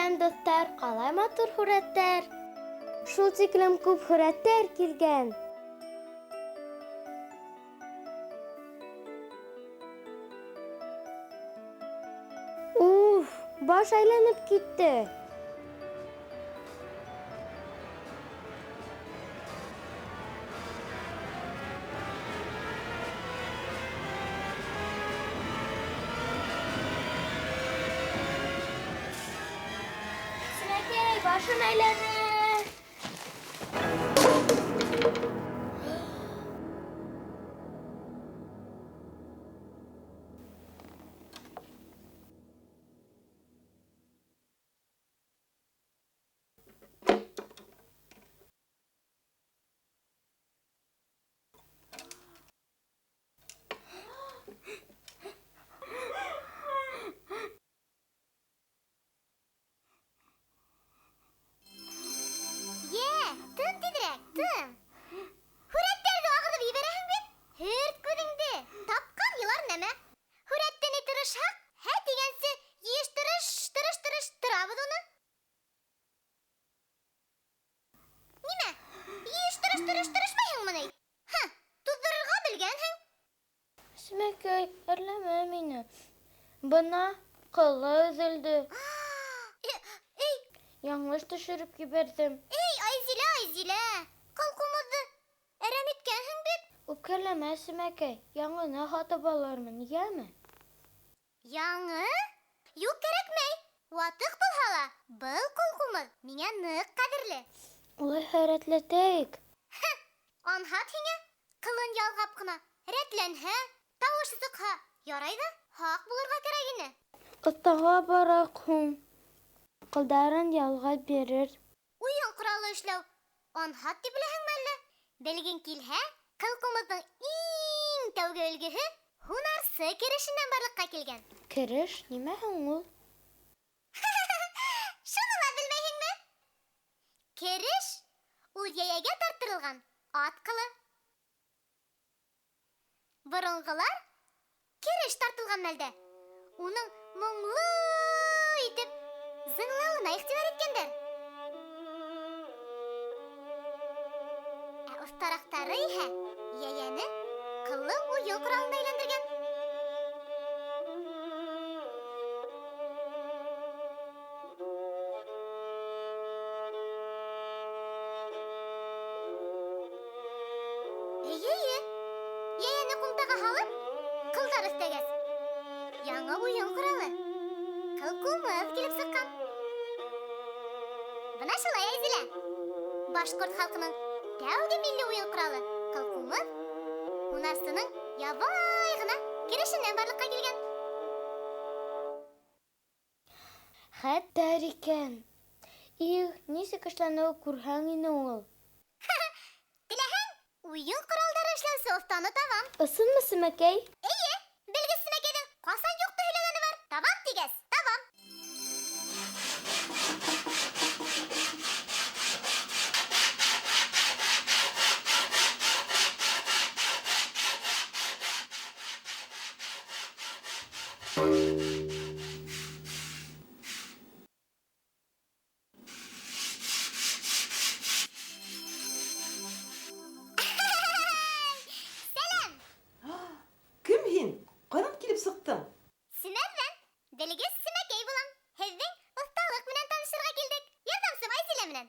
килгән, достар, калай матур һүрәттәр. Шул тиклем күп һүрәттәр килгән. Уф, баш әйләнеп китте. Синәкәй, башым әйләнә. Тын тиҙерәк, тын. Һүрәттәргә ағыҙып ебәрәһең бит? Һөрт күҙеңде. Тапҡан йылар нәмә. Һүрәттән тырышһаҡ, һә тигәнсе йыйыштырыш торабыҙ уны. Нимә? Йыйыштырышмайһыңмы ни? Туҙҙырырға белгәнһең. Синәкәй, әрләмә мине. Бына ҡылы өҙөлдө. Яңылыш төшөрөп ебәрҙем. Айзилә, ҡылҡыуымыҙҙы әрәм иткәнһең бит. Үпкәләмә, Синәкәй. Яңыны һатып алырмын, йәме? Яңы? Юҡ, кәрәкмәй. Ватыҡ булһа ла, был ҡылҡыумыҙ миңә ныҡ ҡәҙерле. Улайһа рәтләтәйек. Анһат һиңә, ҡылын ялғап ҡына рәтләнһә, тауышы сыҡһа, ярай ҙа һаҡ булырға кәрәк ине. Оҫтаға бараҡ һуң. Ҡылдарын ялғап бирер. Уйын ҡоралы эшләү анһат тип беләһеңме әллә? Белгең килһә, ҡылҡыумыҙҙың иң тәүге өлгөһө һунарсы керешенән барлыҡҡа килгән. Кереш нимә һуң ул? Шуны ла белмәйһеңме? Кереш ул йәйәгә тарттырылған ат ҡылы. Боронғолар кереш тартылған мәлдә уның моңло итеп зыңлауына иғтибар иткәндәр. Ә оҫтараҡтары иһә йәйәне ҡыллы уйын ҡоралына әйләндергән. Эйе, йәйәне ҡумтаға һалып, ҡылдар өҫтәгәс, яңы уйын ҡоралы ҡылҡыумыҙ килеп сыҡҡан. Бына шулай, Айзилә. Башҡорт халҡының тәүге милли уйын ҡоралы ҡылҡыумыҙ һунарсының ябай ғына керешенән барлыҡҡа килгән. Хәтәр икән. Нисек эшләнеү күрһәң ине ул. Теләһәң, уйын ҡоралдары эшләүсе оҫтаны табам. Ысынмы, Синәкәй? Эйе, белгес Синәкәйҙең ҡасан юҡты һөйләгәне бар. Табам тигәс, табам. Сәләм! Кем һин? Ҡанат килеп сыҡтың? Семәрҙән, белгес Синәкәй булам. Һеҙҙең оҫталыҡ менән танышырға килдек. Ярҙамсым Айзилә менән.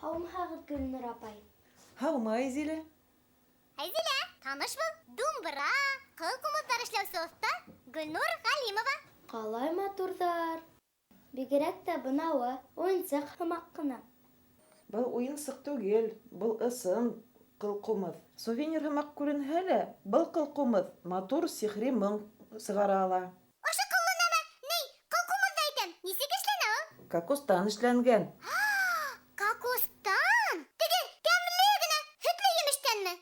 Һаумыһығыҙ, Гөлнур апай. Һаумы, Айзилә. Айзилә, таныш был. Думбыра, ҡылҡыумыҙҙар эшләүсе оҫта Гөлнур Ғәлимова. Ҡалай матурҙар. Бигерәк тә бынауы уйынсыҡ һымаҡ ҡына. Был уйынсыҡ түгел, был ысын ҡылҡыумыҙ. Сувенир һымаҡ күренһә лә, был ҡылҡыумыҙ матур сихри моң сығара ала. Ошо ҡыллы нәмә, ней, ҡылҡыумыҙҙы әйтәм. Нисек эшләнә ул? Кокостан эшләнгән. Кокостан? Теге тәмле генә һөтлө емештәнме?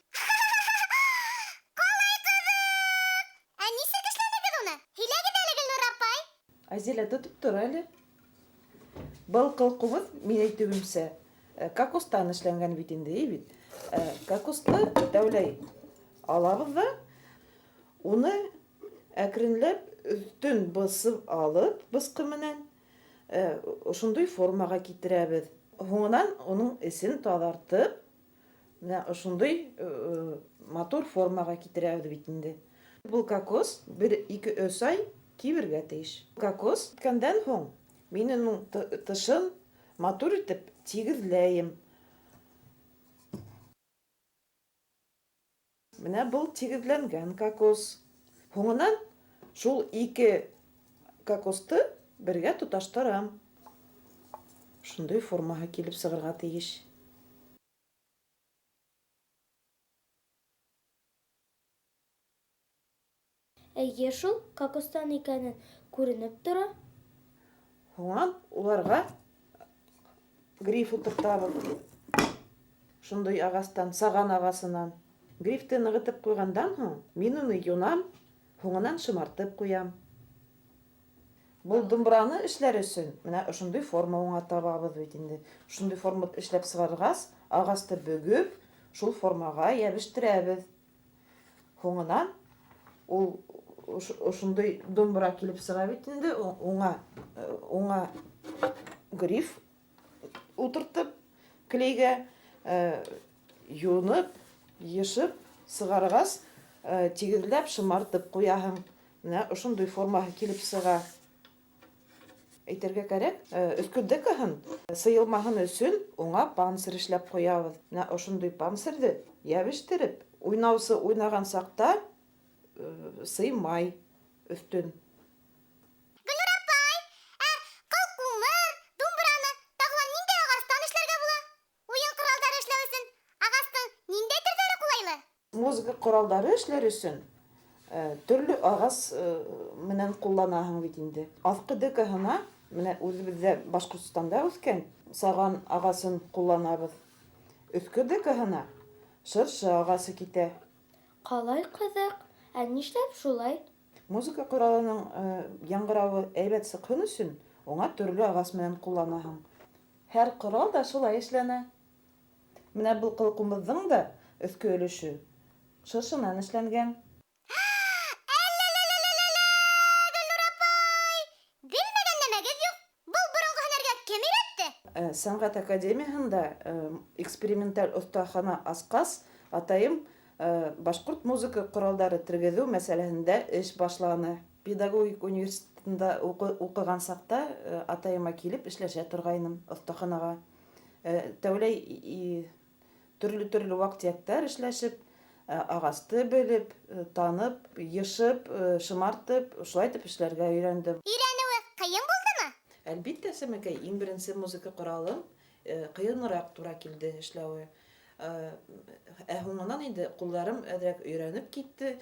Ҡалай ҡыҙыҡ! Ә нисек эшләнегеҙ уны? Һөйләгеҙ әле, Гөлнур апай. Айзилә, тотоп тор әле. Был ҡылҡыумыҙ, мин әйтеүемсә, кокостан эшләнгән бит инде, бит. Кокосты тәүләй алабыҙ ҙа, уны әкренләп өҫтөн бысып алып, бысҡы менән, ошондой формага китерәбез. Һуңынан уның эсен таҙартып, менә ошондой матур формага китерәбез бит инде. Бул кокос 1-2-3 ай кибергә тейеш. Кокос киткәндән һуң мин уның тышын матур итеп тигеҙләйем. Менә был тигеҙләнгән кокос. Һуңынан шул 2 кокосты бергә тоташтырам. Шундый формаға килеп сығырға тейеш. Әйе шул, кокостан икәнен күренеп тора. Һуңан уларға гриф ултыртабыҙ. Шундый ағастан, саған ағасынан. Грифты нығытып ҡуйғандан һуң, мин уны юнам, һуңынан шымартып ҡуям. Был думбраны эшләр өсөн, менә ошондой форма уңа табабыҙ бит инде. Шундый форма эшләп сығарғас, ағасты бөгөп, шул формаға йәбештерәбеҙ. Һуңынан ул ошондой думбра килеп сыға бит инде, уңа гриф ултыртып, клейгә юнып, йышып, сығарғас, тигеҙләп, шымартып ҡуяһың. Менә ошондой формаһы килеп сыға. Әйтергә кәрәк, өҫкөлдәкәһен сыйылмаһын өсөн уңа панцир эшләп ҡуябыҙ. Менә ошондой панцирҙе йәбештереп, уйнаусы уйнаған саҡта сыймай өҫтөн. Гөлнур апай, ҡылҡумыр, думбраны тағыла ниндәй ағастан эшләргә була? Уйын ҡоралдары эшләү өсөн ағастың ниндәй төрҙәре ҡулайлы? Музыка ҡоралдары эшләр өсөн төрлө ағас менән ҡулланаһың бит инде. Аҫҡы декаһына, менә үҙебеҙҙә Башҡортостанда үҫкән саған ағасын ҡулланабыҙ. Өҫкө декаһына шыршы ағасы китә. Ҡалай ҡыҙыҡ. Ә нишләп шулай? Музыка ҡоралының яңғырауы әйбәт сыҡһын өсөн, уңа төрлө ағас менән ҡулланаһың. Һәр ҡорал да шулай эшләнә. Менә был ҡылҡумыбыҙҙың да өҫкө өлөшө шыршынан эшләнгән. Гөлнур апай, белмәгән нәмәгеҙ юҡ. Был боронғо һөнәргә кем өйрәтте? Сәнғәт академияһында эксперименталь оҫтахана асҡас, атайым башҡорт музыка ҡоралдары тергеҙеү мәсьәләһендә эш башланы. Педагогик университетында уҡыған саҡта атайыма килеп эшләшә торғайным оҫтаханаға. Тәүләй төрлө ваҡ-төйәктәр эшләшеп, ағасты белеп, танып, йышып, шымартып, шулай итеп эшләргә өйрәндем. Өйрәнеүе ҡыйын булдымы? Әлбиттә, Сәмәкәй, иң беренсе музыка ҡоралым ҡыйыныраҡ тура килде эшләүе. Һуңынан инде ҡулдарым әҙерәк өйрәнеп китте.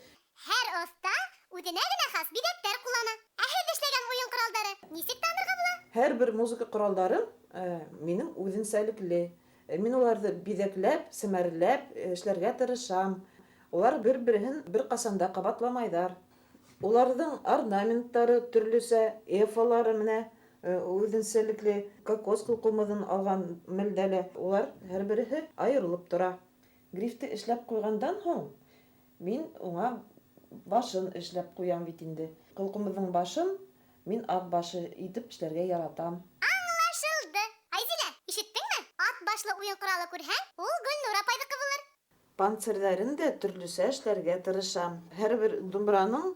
Һәр оҫта үҙенә генә хас биҙәктәр ҡуллана. Ә һеҙ эшләгән уйын ҡоралдары нисек танырға була? Һәр бер музыка ҡоралдарым минең үҙенсәлекле. Мин уларҙы биҙәкләп, семәрләп эшләргә тырышам. Улар бер-береһен бер ҡасанда ҡабатламайҙар. Уларҙың орнаменттары төрлөсә, эфалары менә үҙенсәлекле, кокос ҡылҡумыҙын алған мәлдәлә улар һәр береһе айырылып тора. Грифты эшләп ҡуйғандан һуң, мин уңа башын эшләп ҡуям бит инде. Ҡылҡумыҙҙың башын мин ат башы итеп эшләргә яратам. Аңлашылды. Айзилә, ишеттеңме? Ат башлы уйын ҡоралы күрһәң, ул Гөлнур апайҙыҡы булыр. Панцирҙәрен дә төрлөсә эшләргә тырышам. Һәр бер думбраның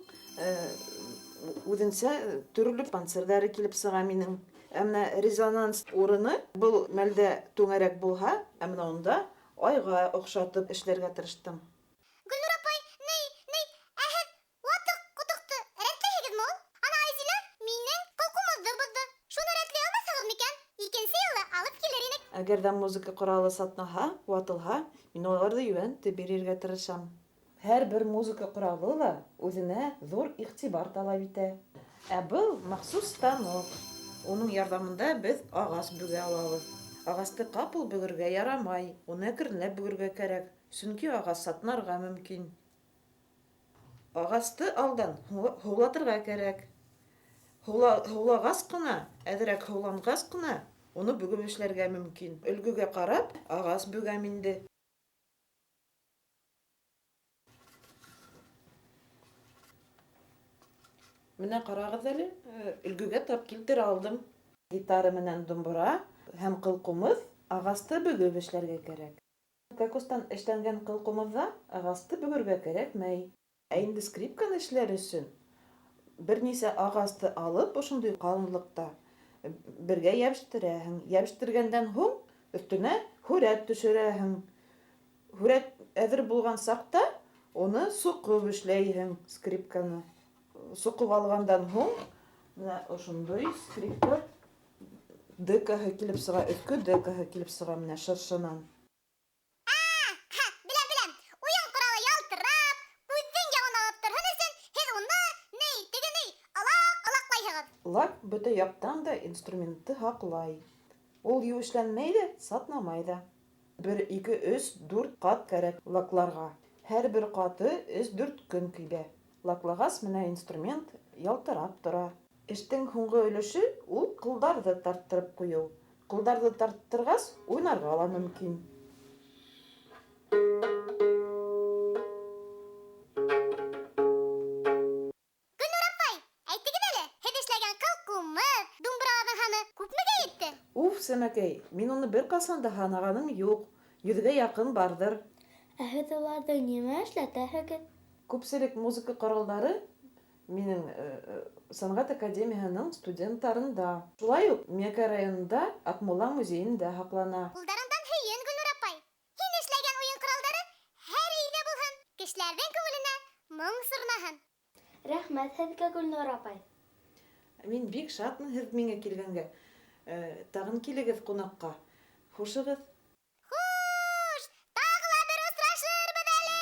үҙенсә төрлө панцирҙары килеп сыға минең. Әмнә резонанс урыны был мәлдә түңәрәк булһа, әмнә унда айға оҡшатып эшләргә тырыштым. Гөлнур апай, ә һеҙ ватыҡ ҡотоҡто рәтләйһегеҙме ул? Ана Айзилә минең ҡылҡумыҙҙы боҙҙо. Шуны рәтләй алмаҫһығыҙ микән? Икенсе юлы алып килер инек. Әгәр ҙә музыка ҡоралы сатнаһа, ватылһа, мин уларҙы йүнәтеп бирергә тырышам. Һәр бер музыка ҡоралы ла үҙенә ҙур иғтибар талап итә. Ә был махсус станок. Уның ярҙамында беҙ ағас бөгә алабыҙ. Ағасты ҡапыл бөгөргә ярамай, уны әкренләп бөгөргә кәрәк, сөнки ағас сатнарға мөмкин. Ағасты алдан һыулатырға кәрәк. Һыулағас ҡына, әҙерәк һыуланғас ҡына, уны бөгөп эшләргә мөмкин. Өлгөгә ҡарап, ағас бөгәм инде. Менә ҡарағыҙ әле, өлгөгә тап килтерә алдым. Гитара менән думбра һәм кылкумыз агасты бөгөп эшләргә кәрәк. Кокостан эшләнгән кылкумызда агасты бөгөргә кәрәкмәй. Ә инде скрипканы эшләр өчен бернисә агасты алып, ошондый калынлыкта бергә ябыштерәһең. Ябыштыргандан һуң өстенә һүрәт төшерәһең. Һүрәт әзер булган сакта уны суҡып эшләйһең скрипканы. Суҡып алгандан һуң менә ошондой скрипка декаһы килеп сыға, өҫкө декаһы килеп сыға менә шыршынан. Беләм. Уйын ҡоралы ялтырап, күҙҙең яғын алып торһон өсөн, һеҙ уны, алаҡлайһығыҙ. Лак бөтә яҡтан да инструментты һаҡлай. Ул еүешләнмәй ҙә, сатнамай ҙа. 1, 2, 3, 4 ҡат кәрәк лакларға. Һәр бер ҡаты 3-4 көн кибә. Лаклағас менә инструмент ялтырап тора. Эштең һуңғы өлөшө ул ҡылдарҙы тарттырып ҡуйыу. Ҡылдарҙы тарттырғас, уйнарға ла мөмкин. Гөлнур апай, әйтегеҙ әле, һеҙ эшләгән ҡылҡумыҙ, думбыраларҙың һаны күпмегә етте? Уф, Сәмәкәй, мин уны бер ҡасан да һанағаным юҡ. 100-гә яҡын барҙыр. Ә һеҙ уларҙы нимә эшләтәһегеҙ? Күпселек музыка ҡоралдары минең сәнғәт академияһының студенттарында. Шулай уҡ Миәкә районында Аҡмула музейында һаҡлана. Ҡулдарыңдан һөйөн, Гөлнур апай. Һин эшләгән уйын ҡоралдары һәр өйҙә булһын, кешеләрҙең күңеленә моң сорнаһын. Рәхмәт һеҙгә, Гөлнур апай. Мин бик шатмын һеҙ миңә килгәнгә. Тағын килегеҙ ҡунаҡҡа. Хушығыҙ. Хуш! Тағы ла бер осрашырбыҙ әле!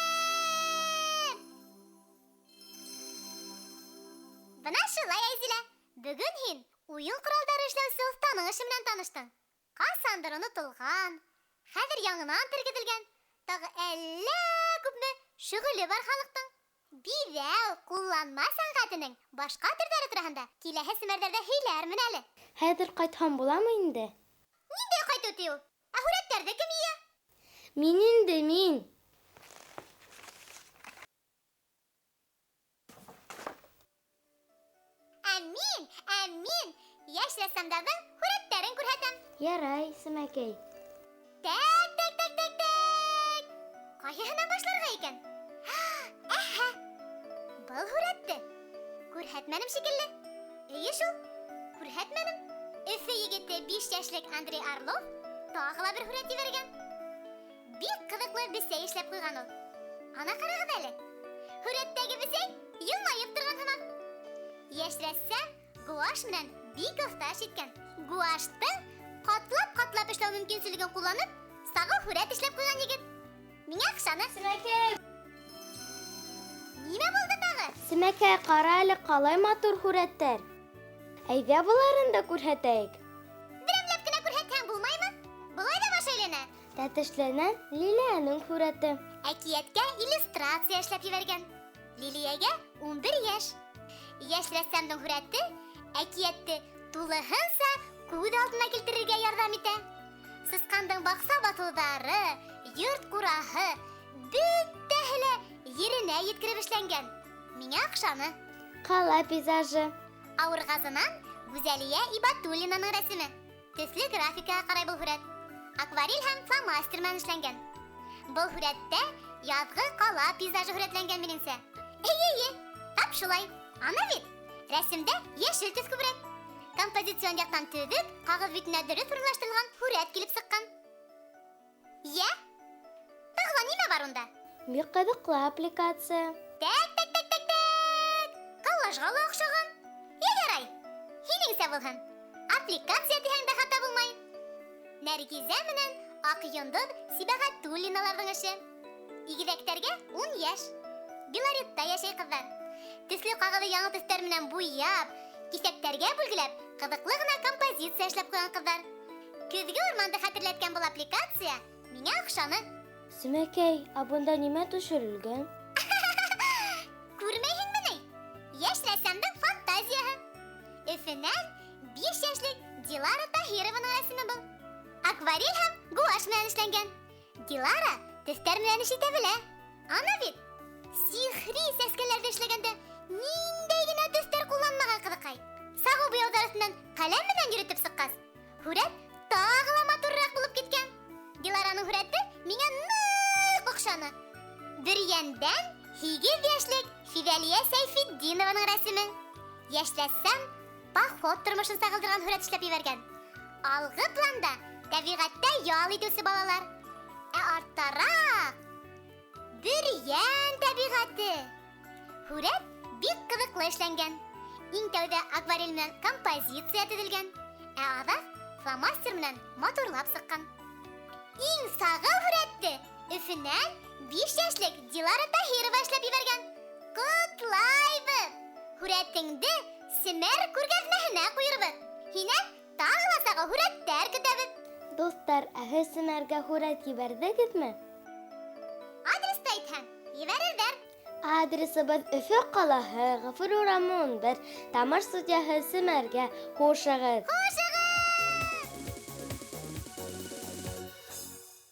Бына шулай, Әйзилә. Бөгөн һин уйын ҡоралдары эшләүсе оҫтаның эше менән таныштың. Ҡасандыр онотолған, хәҙер яңынан тергеҙелгән, тағы әллә күпме шөғөлө бар халыҡтың. Биҙәү, ҡулланма сәнғәтенең башҡа төрҙәре тураһында киләһе семәрҙәрҙә һөйләрмен әле. Хәҙер ҡайтһам буламы инде? Ниндәй ҡайтыу тиеү? Ә һүрәттәрҙе кем йыя? Мин. Ә мин йәш рәссамдарҙың һүрәттәрен күрһәтәм. Ярай, Сәмәкәй. Тәк. Ҡайһыһынан башларға икән? Әһә! Был һүрәтте күрһәтмәнем шикелле. Эйе шул, күрһәтмәнем. Өфө егете 5 йәшлек Андрей Орлов тағы ла бер һүрәт ебәргән. Бик ҡыҙыҡлы бесәй эшләп ҡуйған ул. Ана ҡарағыҙ әле. Һүрәттәге бесәй йылмайып торған һымаҡ. Йәш рәссам гуаш менән бик оҫта эш иткән. Гуаштың ҡатлап эшләү мөмкинселеген ҡулланып, сағыу һүрәт эшләп ҡуйған егет. Миңә аҡсаны. Сәмәкәй! Нимә булды тағы? Сәмәкәй, ҡара әле ҡалай матур һүрәттәр. Әйҙә быларын да күрһәтәйек. Берәмләп кенә күрһәтһәң булмаймы? Былай да баш әйләнә. Тәтешләнән Лилиәнең һүрәте. Әкиәткә иллюстрация эшләп ебәргән. Лилиәгә 11 йәш. Йәш рәссамдың һүрәте әкиәтте тулыһынса күҙ алдына килтерергә ярҙам итә. Сысҡандың баҡса баҫыуҙары, йорт ҡураһы, бөтәһе лә еренә еткереп эшләнгән. Миңә аҡшаны. Ҡала пейзажы. Ауырғазынан Гүзәлиә Ибатуллинаның рәсеме. Төҫлө графикаға ҡарай был һүрәт. Акварель һәм фломастер менән эшләнгән. Был һүрәттә яҙғы ҡала пейзажы һүрәтләнгән минеңсә. Эйе, тап шулай. Ана бит, рәсемдә йәшел төҫ күберәк. Композицион яҡтан төҙөк, ҡағыҙ битенә дөрөҫ урынлаштырылған һүрәт килеп сыҡҡан. Йә, тағы ла нимә бар унда? Бик ҡыҙыҡлы аппликация. Тәк. Коллажға ла оҡшаған. Ярай, һинеңсә булһын. Аппликация тиһәң дә хата булмай. Нәргизә менән Аҡ йондоҙ Сибәғәтуллиналарҙың эше. Игеҙәктәргә 10 йәш. Белоритта йәшәй ҡыҙҙар. Төҫлө ҡағыҙы яңы төҫтәр менән буяп, киҫәктәргә бүлгеләп, ҡыҙыҡлы ғына композиция эшләп ҡуйған ҡыҙҙар. Көҙгө урманды хәтерләткән был аппликация миңә оҡшаны. Сәмәкәй, ә бында нимә төшөрөлгән? Күрмәйһеңме ни? Йәш рәссамдың фантазияһы. Өфөнән 5 йәшлек Дилара Таһированың рәсеме был. Акварель һәм гуаш менән эшләнгән. Дилара төҫтәр менән эш итә белә. Ана бит, сихри сәскәләрҙе эшләгәндә ниндәй генә төҫтәр ҡулланмаған ҡыҙыҡай. Сағыу буяуҙар өҫтөнән ҡәләм менән йөрөтөп сыҡҡас, Ибрагимованың рәсеме. Яшьләсәм, поход тормышын сагылдырган һүрәт эшләп ебәргән. Алгы планда табигатьтә ял итүче балалар. Ә арттарак Бөрьән табигаты. Һүрәт бик кызыклы эшләнгән. Иң тәүдә акварель белән композиция төзелгән. Ә азак фломастер белән матурлап сыккан. Иң сагыл һүрәтте Өфеннән 5 яшьлек Дилара Таһирова эшләп ебәргән. Котлайбыз! Һүрәтеңде Семәр күргәзмәһенә куербыз. Һинән тагы да сагыл һүрәттәр көтәбез. Достар, һез Семәргә һүрәт ебәрдегезме? Адресты әйтһәң, ебәрерҙәр. Адресыбыз Өфө ҡалаһы, Ғафур урамы 11, Тамаш судьяһы Семәргә. Хушығыҙ. Хуш